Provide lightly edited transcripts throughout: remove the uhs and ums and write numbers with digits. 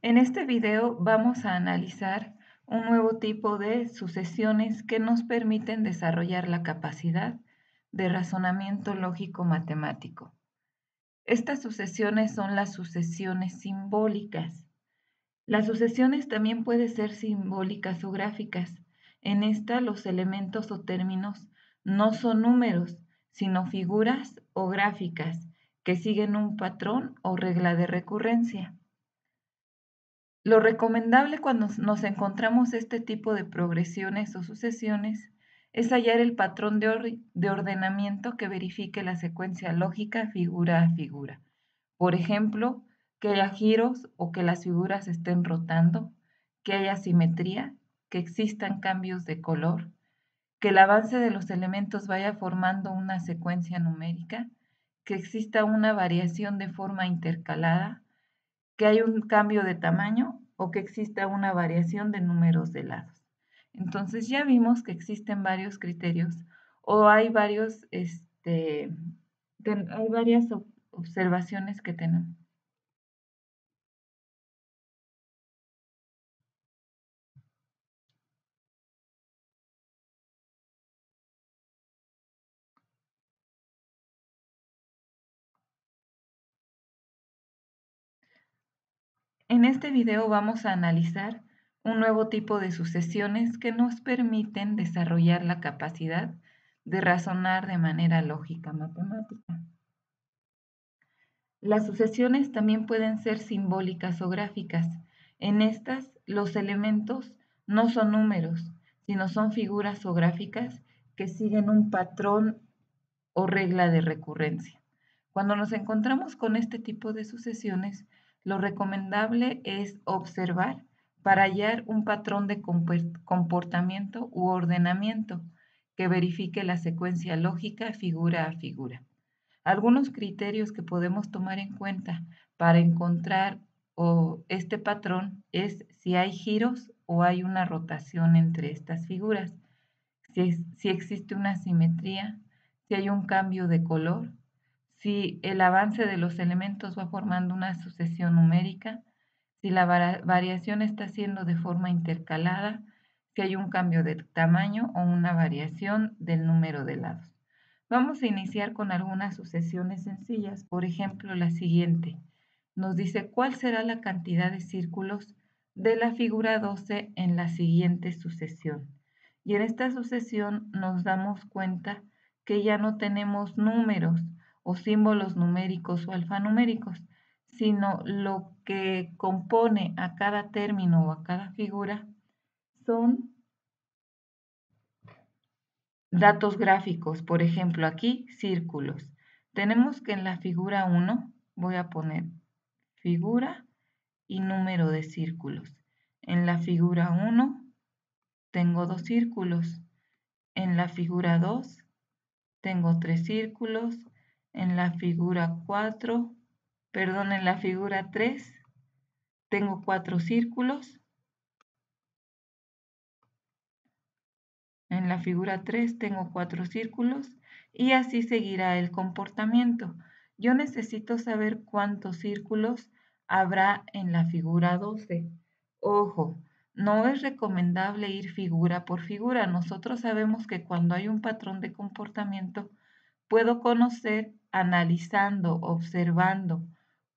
En este video vamos a analizar un nuevo tipo de sucesiones que nos permiten desarrollar la capacidad de razonamiento lógico-matemático. Estas sucesiones son las sucesiones simbólicas. Las sucesiones también pueden ser simbólicas o gráficas. En esta los elementos o términos no son números, sino figuras o gráficas que siguen un patrón o regla de recurrencia. Lo recomendable cuando nos encontramos este tipo de progresiones o sucesiones es hallar el patrón de ordenamiento que verifique la secuencia lógica figura a figura. Por ejemplo, que haya giros o que las figuras estén rotando, que haya simetría, que existan cambios de color, que el avance de los elementos vaya formando una secuencia numérica, que exista una variación de forma intercalada, que hay un cambio de tamaño o que exista una variación de números de lados. Entonces ya vimos que existen varios criterios o hay hay varias observaciones que tenemos. En este video vamos a analizar un nuevo tipo de sucesiones que nos permiten desarrollar la capacidad de razonar de manera lógica matemática. Las sucesiones también pueden ser simbólicas o gráficas. En estas, los elementos no son números, sino son figuras o gráficas que siguen un patrón o regla de recurrencia. Cuando nos encontramos con este tipo de sucesiones, lo recomendable es observar para hallar un patrón de comportamiento u ordenamiento que verifique la secuencia lógica figura a figura. Algunos criterios que podemos tomar en cuenta para encontrar este patrón es si hay giros o hay una rotación entre estas figuras, si existe una simetría, si hay un cambio de color, si el avance de los elementos va formando una sucesión numérica, si la variación está siendo de forma intercalada, si hay un cambio de tamaño o una variación del número de lados. Vamos a iniciar con algunas sucesiones sencillas. Por ejemplo, la siguiente. Nos dice cuál será la cantidad de círculos de la figura 12 en la siguiente sucesión. Y en esta sucesión nos damos cuenta que ya no tenemos números o símbolos numéricos o alfanuméricos, sino lo que compone a cada término o a cada figura son datos gráficos. Por ejemplo, aquí círculos. Tenemos que en la figura 1 voy a poner figura y número de círculos. En la figura 1 tengo 2 círculos. En la figura 2 tengo 3 círculos. En la figura 4, perdón, en la figura 3 tengo 4 círculos. En la figura 3 tengo 4 círculos y así seguirá el comportamiento. Yo necesito saber cuántos círculos habrá en la figura 12. Ojo, no es recomendable ir figura por figura. Nosotros sabemos que cuando hay un patrón de comportamiento, puedo conocer analizando, observando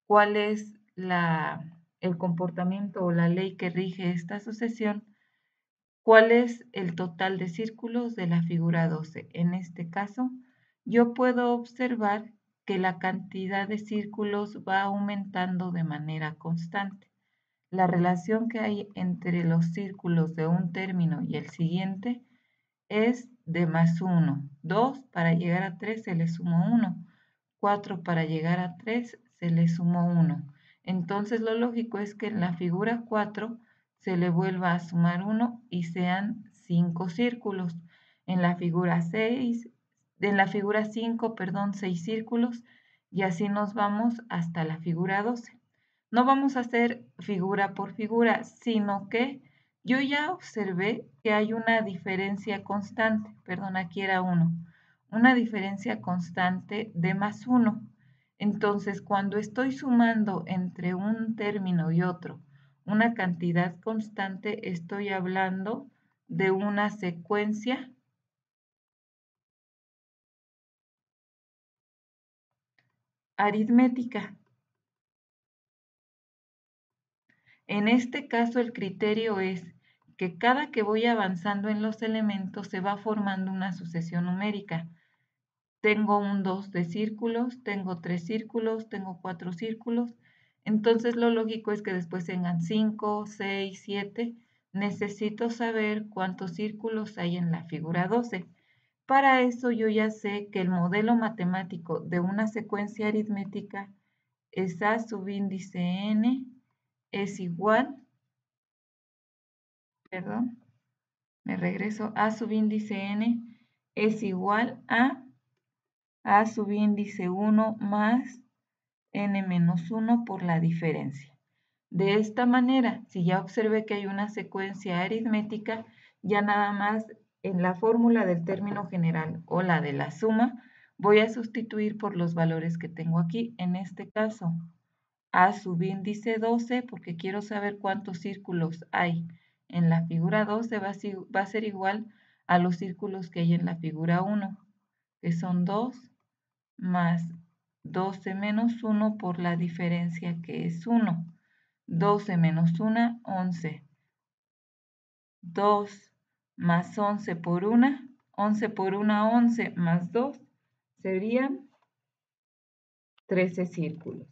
cuál es el comportamiento o la ley que rige esta sucesión. ¿Cuál es el total de círculos de la figura 12? En este caso, yo puedo observar que la cantidad de círculos va aumentando de manera constante. La relación que hay entre los círculos de un término y el siguiente es de +1. 2 para llegar a 3 se le sumó 1. 4 para llegar a 3 se le sumó 1. Entonces lo lógico es que en la figura 4 se le vuelva a sumar 1 y sean 5 círculos. En la figura 6, en la figura 5, perdón, 6 círculos y así nos vamos hasta la figura 12. No vamos a hacer figura por figura, sino que yo ya observé que hay una diferencia constante, perdón, aquí era 1, una diferencia constante de +1. Entonces, cuando estoy sumando entre un término y otro una cantidad constante, estoy hablando de una secuencia aritmética. En este caso, el criterio es que cada que voy avanzando en los elementos se va formando una sucesión numérica. Tengo un 2 de círculos, tengo 3 círculos, tengo 4 círculos. Entonces lo lógico es que después tengan 5, 6, 7. Necesito saber cuántos círculos hay en la figura 12. Para eso yo ya sé que el modelo matemático de una secuencia aritmética es A subíndice n es igual, perdón, me regreso, A subíndice n es igual a subíndice 1 más n menos 1 por la diferencia. De esta manera, si ya observé que hay una secuencia aritmética, ya nada más en la fórmula del término general o la de la suma, voy a sustituir por los valores que tengo aquí. En este caso, a subíndice 12, porque quiero saber cuántos círculos hay en la figura 12, va a ser igual a los círculos que hay en la figura 1, que son 2 más 12 menos 1 por la diferencia que es 1. 12 menos 1, 11. 2 más 11 por 1, 11 por 1, 11 más 2 serían 13 círculos.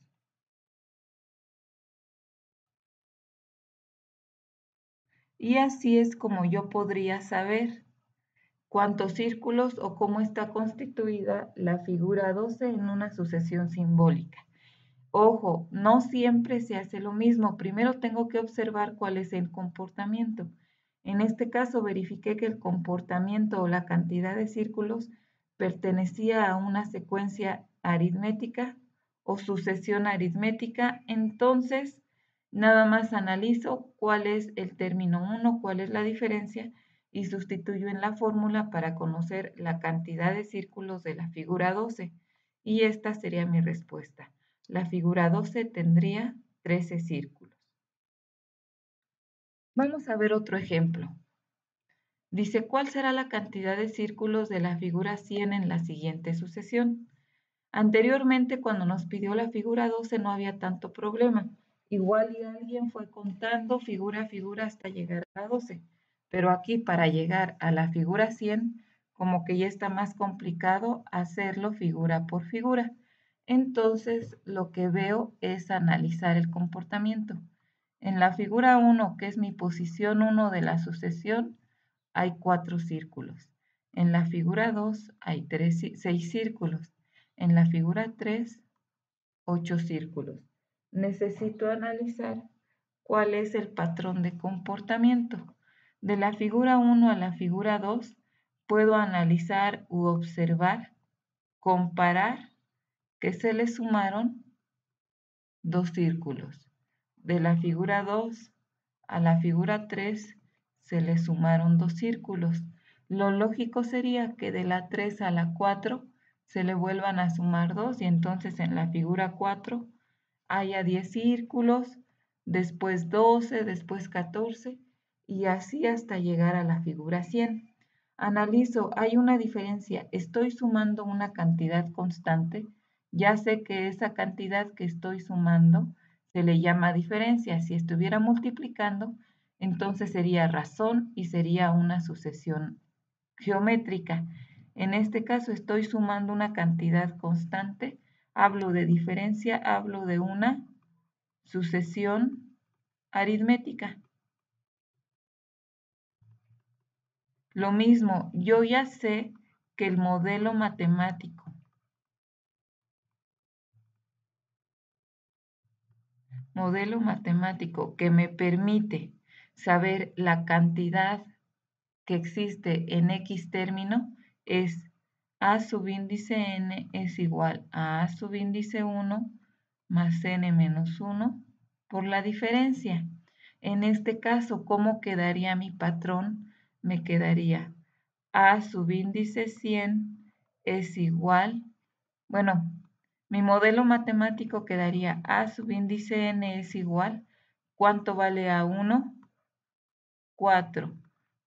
Y así es como yo podría saber cuántos círculos o cómo está constituida la figura 12 en una sucesión simbólica. Ojo, no siempre se hace lo mismo. Primero tengo que observar cuál es el comportamiento. En este caso verifiqué que el comportamiento o la cantidad de círculos pertenecía a una secuencia aritmética o sucesión aritmética. Entonces, nada más analizo cuál es el término 1, cuál es la diferencia y sustituyo en la fórmula para conocer la cantidad de círculos de la figura 12. Y esta sería mi respuesta. La figura 12 tendría 13 círculos. Vamos a ver otro ejemplo. Dice, ¿cuál será la cantidad de círculos de la figura 100 en la siguiente sucesión? Anteriormente, cuando nos pidió la figura 12, no había tanto problema. Igual y alguien fue contando figura a figura hasta llegar a la 12. Pero aquí, para llegar a la figura 100, como que ya está más complicado hacerlo figura por figura. Entonces, lo que veo es analizar el comportamiento. En la figura 1, que es mi posición 1 de la sucesión, hay 4 círculos. En la figura 2 hay 6 círculos. En la figura 3, 8 círculos. Necesito analizar cuál es el patrón de comportamiento. De la figura 1 a la figura 2, puedo analizar u observar, comparar que se le sumaron 2 círculos. De la figura 2 a la figura 3 se le sumaron 2 círculos. Lo lógico sería que de la 3 a la 4 se le vuelvan a sumar 2 y entonces en la figura 4 haya 10 círculos, después 12, después 14 y así hasta llegar a la figura 100. Analizo, hay una diferencia, estoy sumando una cantidad constante, ya sé que esa cantidad que estoy sumando se le llama diferencia. Si estuviera multiplicando, entonces sería razón y sería una sucesión geométrica. En este caso estoy sumando una cantidad constante, hablo de diferencia, hablo de una sucesión aritmética. Lo mismo, yo ya sé que el modelo matemático que me permite saber la cantidad que existe en X término es A subíndice n es igual a A subíndice 1 más n menos 1 por la diferencia. En este caso, ¿cómo quedaría mi patrón? Me quedaría A subíndice 100 es igual, bueno, mi modelo matemático quedaría A subíndice n es igual ¿Cuánto vale A1? 4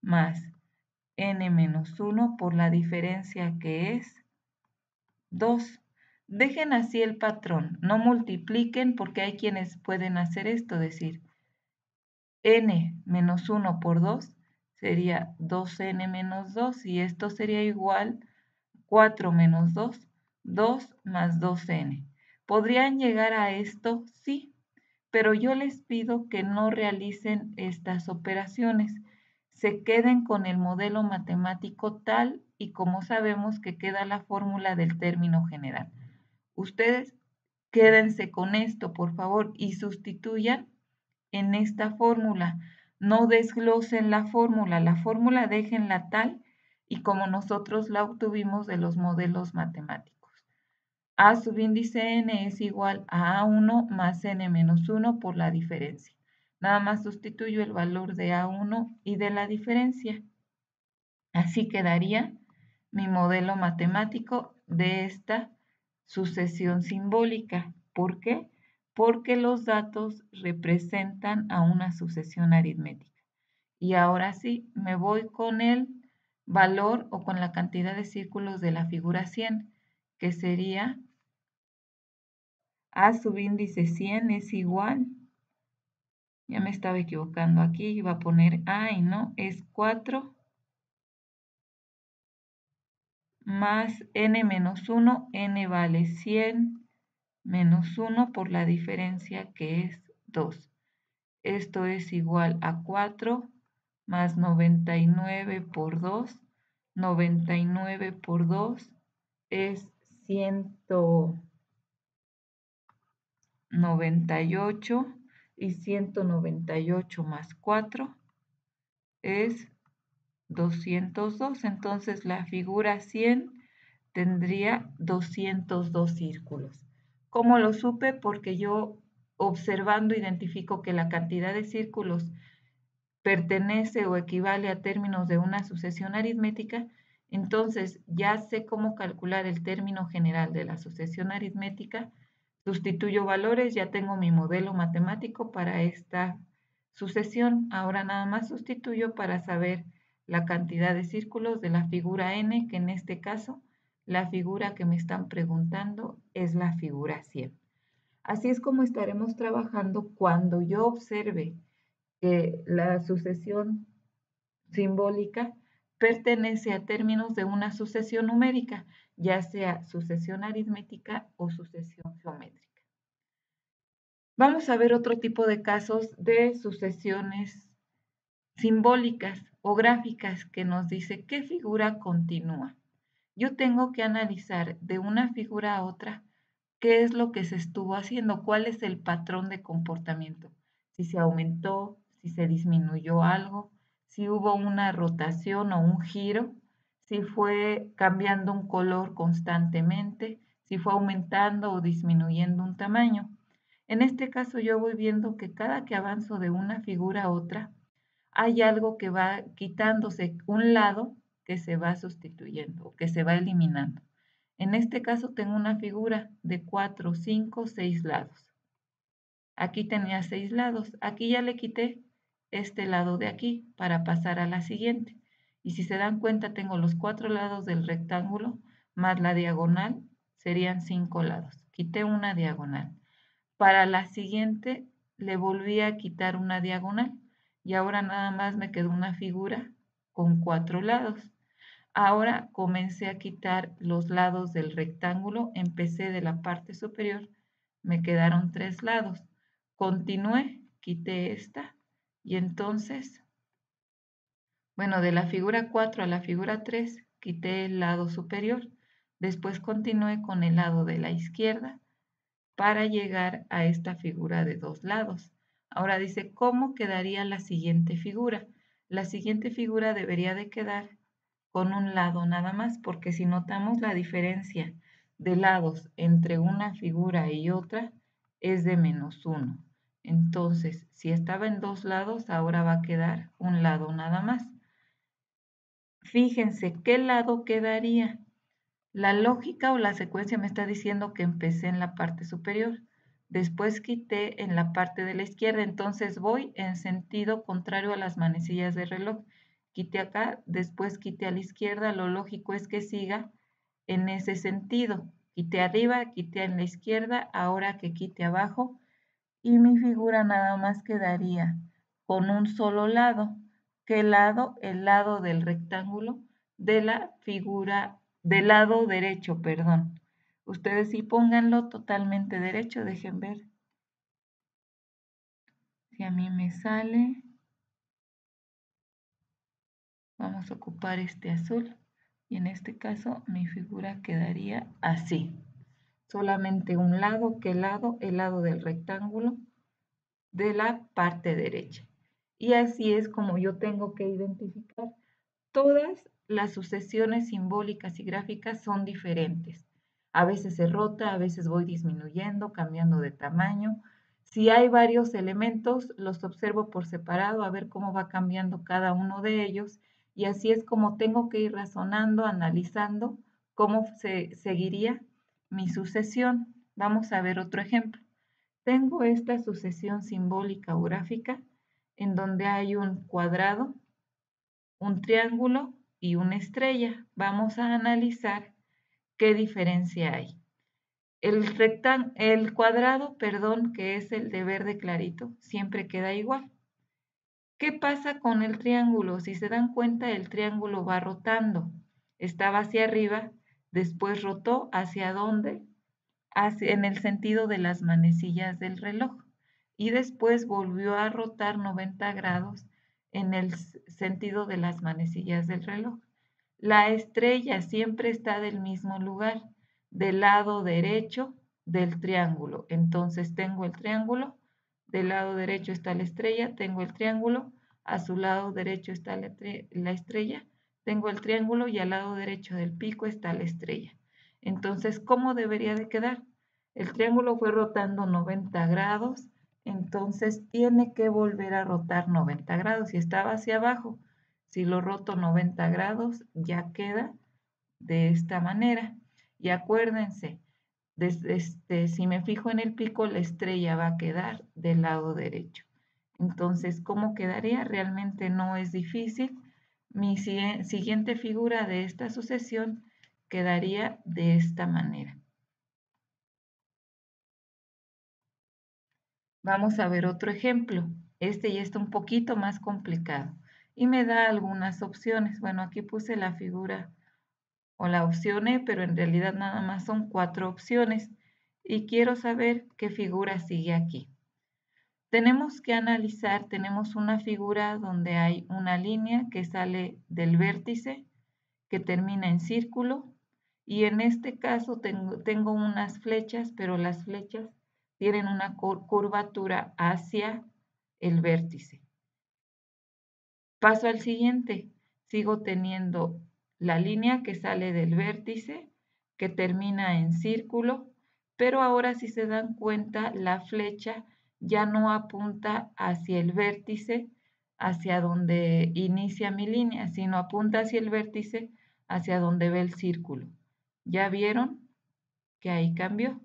más n menos 1 por la diferencia que es 2. Dejen así el patrón, no multipliquen porque hay quienes pueden hacer esto, decir n menos 1 por 2 sería 2n menos 2 y esto sería igual 4 menos 2, 2 más 2n. ¿Podrían llegar a esto? Sí, pero yo les pido que no realicen estas operaciones. Se queden con el modelo matemático tal y como sabemos que queda la fórmula del término general. Ustedes quédense con esto, por favor, y sustituyan en esta fórmula. No desglosen la fórmula déjenla tal y como nosotros la obtuvimos de los modelos matemáticos. A subíndice n es igual a A1 más n menos 1 por la diferencia. Nada más sustituyo el valor de A1 y de la diferencia. Así quedaría mi modelo matemático de esta sucesión simbólica. ¿Por qué? Porque los datos representan a una sucesión aritmética. Y ahora sí, me voy con el valor o con la cantidad de círculos de la figura 100, que sería A subíndice 100 es igual, ya me estaba equivocando aquí, iba a poner A y no, es 4 más n menos 1, n vale 100 menos 1 por la diferencia que es 2. Esto es igual a 4 más 99 por 2. 99 por 2 es 198 y 198 más 4 es 202. Entonces la figura 100 tendría 202 círculos. ¿Cómo lo supe? Porque yo observando identifico que la cantidad de círculos pertenece o equivale a términos de una sucesión aritmética, entonces ya sé cómo calcular el término general de la sucesión aritmética, sustituyo valores, ya tengo mi modelo matemático para esta sucesión, ahora nada más sustituyo para saber la cantidad de círculos de la figura n, que en este caso la figura que me están preguntando es la figura 100. Así es como estaremos trabajando cuando yo observe que la sucesión simbólica pertenece a términos de una sucesión numérica, ya sea sucesión aritmética o sucesión geométrica. Vamos a ver otro tipo de casos de sucesiones simbólicas o gráficas que nos dice qué figura continúa. Yo tengo que analizar de una figura a otra qué es lo que se estuvo haciendo, cuál es el patrón de comportamiento, si se aumentó, si se disminuyó algo, si hubo una rotación o un giro, si fue cambiando un color constantemente, si fue aumentando o disminuyendo un tamaño. En este caso yo voy viendo que cada que avanzo de una figura a otra, hay algo que va quitándose, un lado que se va sustituyendo, que se va eliminando. En este caso tengo una figura de 4, 5, 6 lados. Aquí tenía 6 lados. Aquí ya le quité este lado de aquí para pasar a la siguiente. Y si se dan cuenta, tengo los 4 lados del rectángulo más la diagonal, serían 5 lados. Quité una diagonal. Para la siguiente le volví a quitar una diagonal y ahora nada más me quedó una figura con 4 lados. Ahora comencé a quitar los lados del rectángulo, empecé de la parte superior, me quedaron 3 lados. Continué, quité esta y entonces, bueno, de la figura 4 a la figura 3 quité el lado superior. Después continué con el lado de la izquierda para llegar a esta figura de 2 lados. Ahora dice, ¿cómo quedaría la siguiente figura? La siguiente figura debería de quedar con un lado nada más, porque si notamos la diferencia de lados entre una figura y otra es de -1. Entonces, si estaba en 2 lados, ahora va a quedar un lado nada más. Fíjense, ¿qué lado quedaría? La lógica o la secuencia me está diciendo que empecé en la parte superior, después quité en la parte de la izquierda, entonces voy en sentido contrario a las manecillas del reloj. Quité acá, después quité a la izquierda, lo lógico es que siga en ese sentido. Quité arriba, quité en la izquierda, ahora que quite abajo, y mi figura nada más quedaría con un solo lado. ¿Qué lado? El lado del rectángulo de la figura, del lado derecho, perdón. Ustedes sí pónganlo totalmente derecho, dejen ver si a mí me sale. Vamos a ocupar este azul y en este caso mi figura quedaría así. Solamente un lado, ¿qué lado? El lado del rectángulo de la parte derecha. Y así es como yo tengo que identificar. Todas las sucesiones simbólicas y gráficas son diferentes. A veces se rota, a veces voy disminuyendo, cambiando de tamaño. Si hay varios elementos, los observo por separado a ver cómo va cambiando cada uno de ellos. Y así es como tengo que ir razonando, analizando cómo se seguiría mi sucesión. Vamos a ver otro ejemplo. Tengo esta sucesión simbólica o gráfica en donde hay un cuadrado, un triángulo y una estrella. Vamos a analizar qué diferencia hay. El cuadrado, perdón, que es el de verde clarito, siempre queda igual. ¿Qué pasa con el triángulo? Si se dan cuenta, el triángulo va rotando. Estaba hacia arriba, después rotó hacia dónde, en el sentido de las manecillas del reloj. Y después volvió a rotar 90 grados en el sentido de las manecillas del reloj. La estrella siempre está del mismo lugar, del lado derecho del triángulo. Entonces tengo el triángulo, del lado derecho está la estrella, tengo el triángulo, a su lado derecho está la estrella, tengo el triángulo y al lado derecho del pico está la estrella. Entonces, ¿cómo debería de quedar? El triángulo fue rotando 90 grados, entonces tiene que volver a rotar 90 grados. Si estaba hacia abajo, si lo roto 90 grados, ya queda de esta manera. Y acuérdense, si me fijo en el pico, la estrella va a quedar del lado derecho. Entonces, ¿cómo quedaría? Realmente no es difícil. Mi siguiente figura de esta sucesión quedaría de esta manera. Vamos a ver otro ejemplo. Este ya está un poquito más complicado y me da algunas opciones. Bueno, aquí puse la figura o la opción E, pero en realidad nada más son 4 opciones y quiero saber qué figura sigue aquí. Tenemos que analizar, tenemos una figura donde hay una línea que sale del vértice, que termina en círculo, y en este caso tengo unas flechas, pero las flechas tienen una curvatura hacia el vértice. Paso al siguiente, sigo teniendo la línea que sale del vértice, que termina en círculo, pero ahora si se dan cuenta, la flecha ya no apunta hacia el vértice, hacia donde inicia mi línea, sino apunta hacia el vértice, hacia donde ve el círculo. ¿Ya vieron que ahí cambió?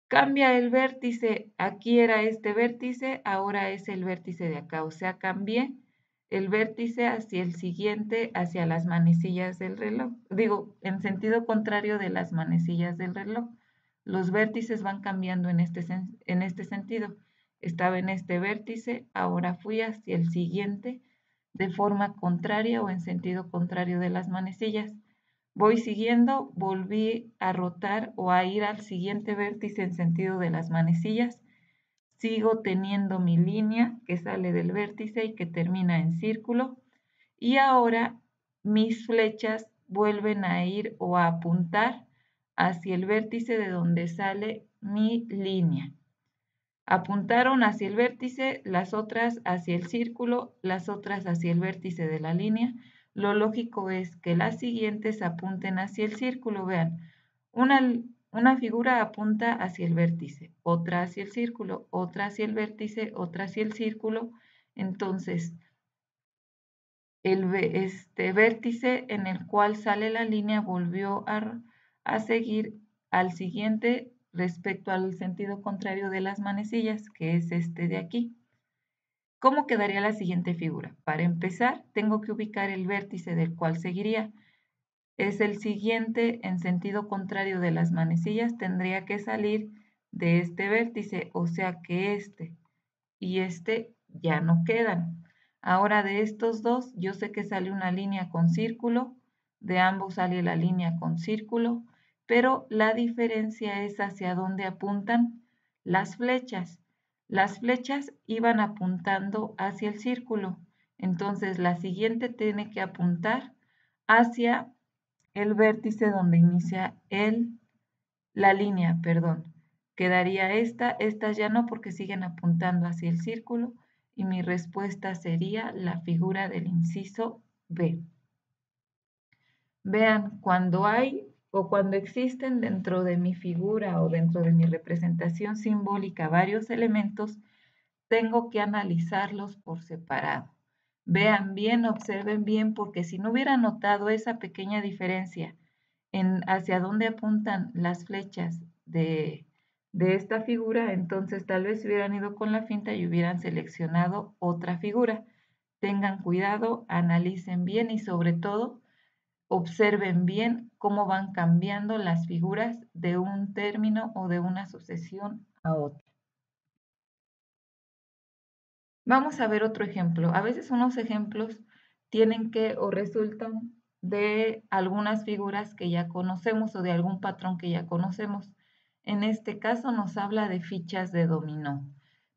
Cambia el vértice, aquí era este vértice, ahora es el vértice de acá, o sea, cambié el vértice hacia el siguiente, hacia las manecillas del reloj. Digo, en sentido contrario de las manecillas del reloj. Los vértices van cambiando en este sentido. Estaba en este vértice, ahora fui hacia el siguiente de forma contraria o en sentido contrario de las manecillas. Voy siguiendo, volví a rotar o a ir al siguiente vértice en sentido de las manecillas. Sigo teniendo mi línea que sale del vértice y que termina en círculo. Y ahora mis flechas vuelven a ir o a apuntar hacia el vértice de donde sale mi línea. Apuntaron hacia el vértice, las otras hacia el círculo, las otras hacia el vértice de la línea. Lo lógico es que las siguientes apunten hacia el círculo. Vean, una figura apunta hacia el vértice, otra hacia el círculo, otra hacia el vértice, otra hacia el círculo. Entonces, este vértice en el cual sale la línea volvió a seguir al siguiente respecto al sentido contrario de las manecillas, que es este de aquí. ¿Cómo quedaría la siguiente figura? Para empezar, tengo que ubicar el vértice del cual seguiría. Es el siguiente en sentido contrario de las manecillas, tendría que salir de este vértice, o sea que este y este ya no quedan. Ahora de estos dos, yo sé que sale una línea con círculo, de ambos sale la línea con círculo, pero la diferencia es hacia dónde apuntan las flechas. Las flechas iban apuntando hacia el círculo, entonces la siguiente tiene que apuntar hacia el vértice donde inicia la línea, perdón. Quedaría estas ya no porque siguen apuntando hacia el círculo y mi respuesta sería la figura del inciso B. Vean, cuando hay o cuando existen dentro de mi figura o dentro de mi representación simbólica varios elementos, tengo que analizarlos por separado. Vean bien, observen bien, porque si no hubiera notado esa pequeña diferencia en hacia dónde apuntan las flechas de esta figura, entonces tal vez hubieran ido con la finta y hubieran seleccionado otra figura. Tengan cuidado, analicen bien y sobre todo observen bien cómo van cambiando las figuras de un término o de una sucesión a otra. Vamos a ver otro ejemplo. A veces unos ejemplos tienen que o resultan de algunas figuras que ya conocemos o de algún patrón que ya conocemos. En este caso nos habla de fichas de dominó.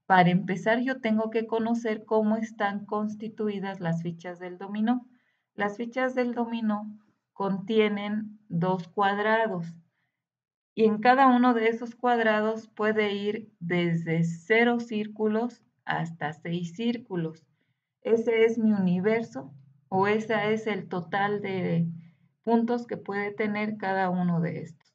Para empezar, yo tengo que conocer cómo están constituidas las fichas del dominó. Las fichas del dominó contienen dos cuadrados y en cada uno de esos cuadrados puede ir desde 0 círculos hasta 6 círculos. Ese es mi universo o ese es el total de puntos que puede tener cada uno de estos.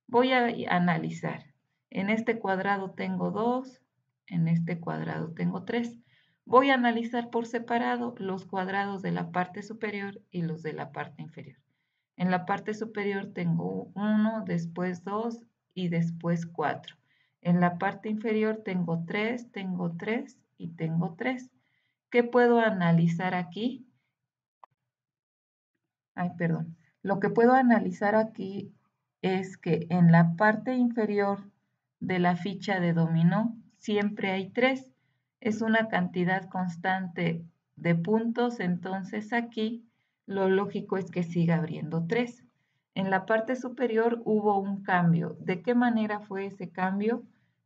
Voy a analizar. En este cuadrado tengo 2, en este cuadrado tengo 3. Voy a analizar por separado los cuadrados de la parte superior y los de la parte inferior. En la parte superior tengo 1, después 2 y después 4. En la parte inferior tengo 3 y tengo 3. ¿Qué puedo analizar aquí? Ay, perdón. Lo que puedo analizar aquí es que en la parte inferior de la ficha de dominó siempre hay 3. Es una cantidad constante de puntos, entonces aquí lo lógico es que siga abriendo 3. En la parte superior hubo un cambio. ¿De qué manera fue ese cambio?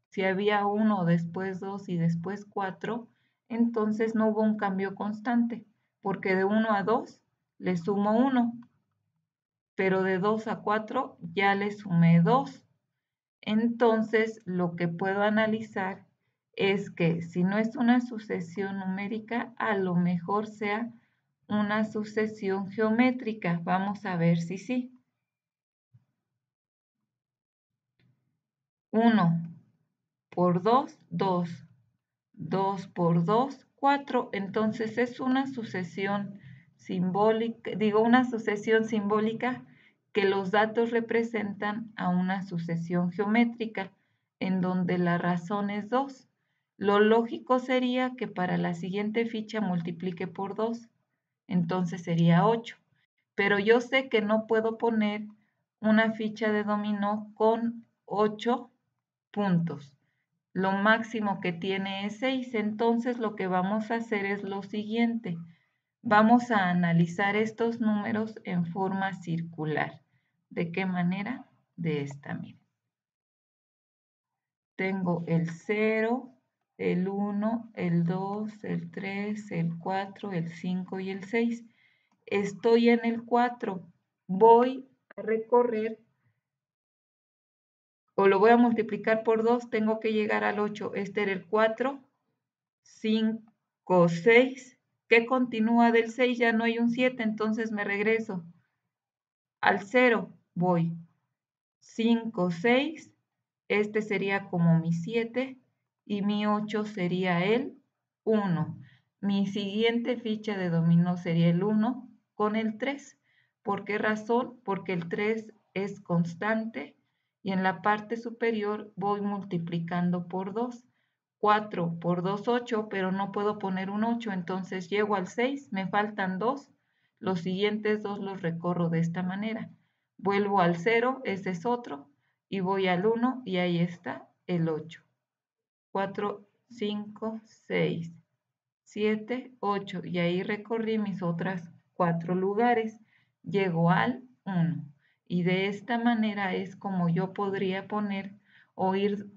Si había 1, después 2 y después 4, entonces no hubo un cambio constante, porque de 1 a 2 le sumo 1, pero de 2 a 4 ya le sumé 2. Entonces, lo que puedo analizar es que si no es una sucesión numérica, a lo mejor sea una sucesión geométrica. Vamos a ver si sí. 1 por 2, 2. 2 por 2, 4. Entonces es una sucesión simbólica, digo, una sucesión simbólica que los datos representan a una sucesión geométrica en donde la razón es 2. Lo lógico sería que para la siguiente ficha multiplique por 2, entonces sería 8. Pero yo sé que no puedo poner una ficha de dominó con 8 puntos. Lo máximo que tiene es 6, entonces lo que vamos a hacer es lo siguiente. Vamos a analizar estos números en forma circular. ¿De qué manera? De esta, miren. Tengo el 0, el 1, el 2, el 3, el 4, el 5 y el 6. Estoy en el 4. Voy a recorrer o lo voy a multiplicar por 2, tengo que llegar al 8. Este era el 4, 5, 6. ¿Qué continúa del 6? Ya no hay un 7, entonces me regreso. Al 0 voy. 5, 6. Este sería como mi 7 y mi 8 sería el 1. Mi siguiente ficha de dominó sería el 1 con el 3. ¿Por qué razón? Porque el 3 es constante y en la parte superior voy multiplicando por 2. 4 por 2, 8, pero no puedo poner un 8, entonces llego al 6, me faltan 2. Los siguientes 2 los recorro de esta manera. Vuelvo al 0, ese es otro, y voy al 1 y ahí está el 8. 4, 5, 6, 7, 8 y ahí recorrí mis otras 4 lugares. Llego al 1 y de esta manera es como yo podría poner o ir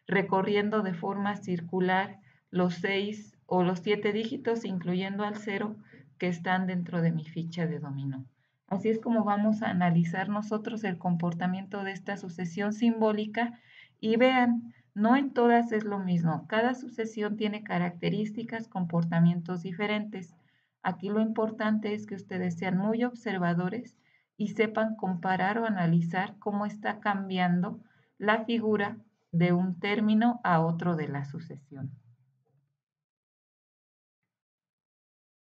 recorriendo de forma circular los 6 o los 7 dígitos, incluyendo al 0, que están dentro de mi ficha de dominó. Así es como vamos a analizar nosotros el comportamiento de esta sucesión simbólica y vean, no en todas es lo mismo. Cada sucesión tiene características, comportamientos diferentes. Aquí lo importante es que ustedes sean muy observadores y sepan comparar o analizar cómo está cambiando la figura de un término a otro de la sucesión.